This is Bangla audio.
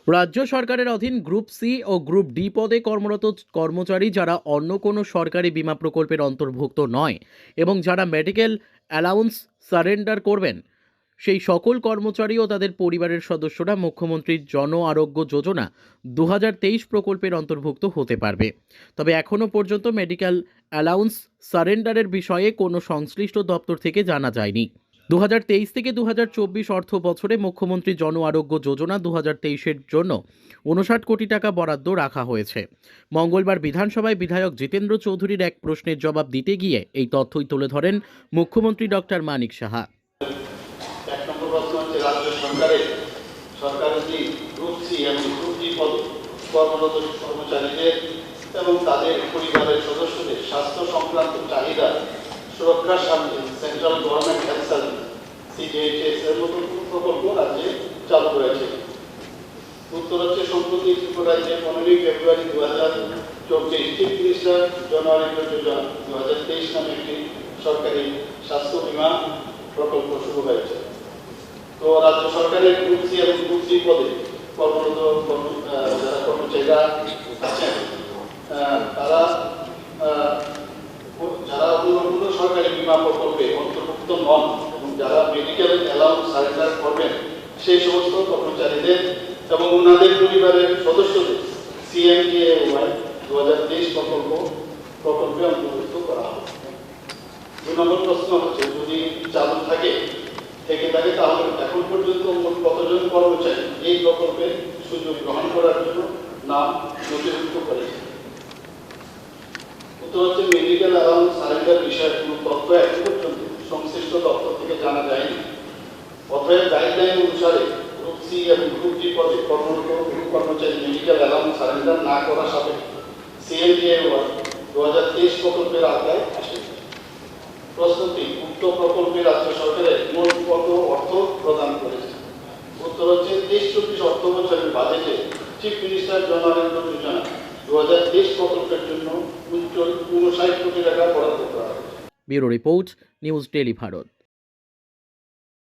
রাজ্য সরকারের অধীন গ্রুপ সি ও গ্রুপ ডি পদে কর্মরত কর্মচারী যারা অন্য কোনো সরকারি বীমা প্রকল্পের অন্তর্ভুক্ত নয় এবং যারা মেডিকেল অ্যালাউন্স সারেন্ডার করবেন, সেই সকল কর্মচারী ও তাদের পরিবারের সদস্যরা মুখ্যমন্ত্রীর জন আরোগ্য যোজনা 2023 প্রকল্পের অন্তর্ভুক্ত হতে পারবে। তবে এখনও পর্যন্ত মেডিকেল অ্যালাউন্স সারেন্ডারের বিষয়ে কোনো সংশ্লিষ্ট দপ্তর থেকে জানা যায়নি। 2023 থেকে 2024 অর্থ বছরে মুখ্যমন্ত্রী জন আরোগ্য যোজনা 2023-এর জন্য 59 কোটি টাকা বরাদ্দ রাখা হয়েছে। মঙ্গলবার বিধানসভায় বিধায়ক জিতেন্দ্র চৌধুরীর এক প্রশ্নের জবাব দিতে গিয়ে এই তথ্যই তুলে ধরেন মুখ্যমন্ত্রী ডক্টর মানিক সাহা। এক নম্বর প্রশ্ন হচ্ছে রাজ্য সরকারের যে গ্রুপ সি এবং গ্রুপ ডি পদে কর্মরত কর্মচারীদের এবং তাদের পরিবারের সদস্যদের স্বাস্থ্য সংক্রান্ত চাহিদা সুরক্ষার সামনে central government health service CGHS এর মতো প্রকল্প রাজ্যে চালু করেছে। উত্তর হচ্ছে সম্প্রতি ত্রিপুরাজ্যে 15 ফেব্রুয়ারি 2024 চিফ মিনিস্টার জন আরোগ্য যোজনা 2023 নামে একটি সরকারি স্বাস্থ্য বীমা প্রকল্প শুরু হয়েছে। তো রাজ্য সরকারের গ্রুপ সি এবং গ্রুপ ডি পদে কর্মরত যারা কর্মচারীরা আছেন তারা যারা অন্য সরকারি বীমা প্রকল্পে অন্তর্ভুক্ত নন এবং যারা মেডিকেল অ্যালাউন্স সারেন্ডার করবেন সেই সমস্ত কর্মচারীদের এবং ওনাদের পরিবারের সদস্যদের CMJAY 2023 প্রকল্পে অন্তর্ভুক্ত করা হবে। 2 নম্বর প্রশ্ন হচ্ছে যদি চালু থেকে তাহলে এখন পর্যন্ত মোট কতজন কর্মচারী এই প্রকল্পে সুযোগ গ্রহণ করার জন্য নাম নথিভুক্ত করেছে। উত্তর হচ্ছে মেডিকেল অ্যালাউন্স সারেন্ডার বিষয়ে কোনো তথ্য এখন পর্যন্ত সংশ্লিষ্ট দপ্তর থেকে জানা যায়নি। অতএব গাইডলাইন অনুসারে গ্রুপ সি এবং গ্রুপ ডি পদে কর্মরত কর্মচারী মেডিকেল অ্যালাউন্স সারেন্ডার না করা সাপেক্ষে CMJAY 2023 প্রকল্পের আওতায় আসে। প্রশ্নটি উক্ত প্রকল্পে রাজ্য সরকারের মোট কত অর্থ প্রদান করেছে। উত্তর হচ্ছে 23-24 অর্থ বছরের বাজেটে চিফ মিনিস্টার জন আরোগ্য যোজনা 2023 প্রকল্পের জন্য 59 কোটি টাকা বরাদ্দ করা হয়েছে। Bureau report, news daily Bharat.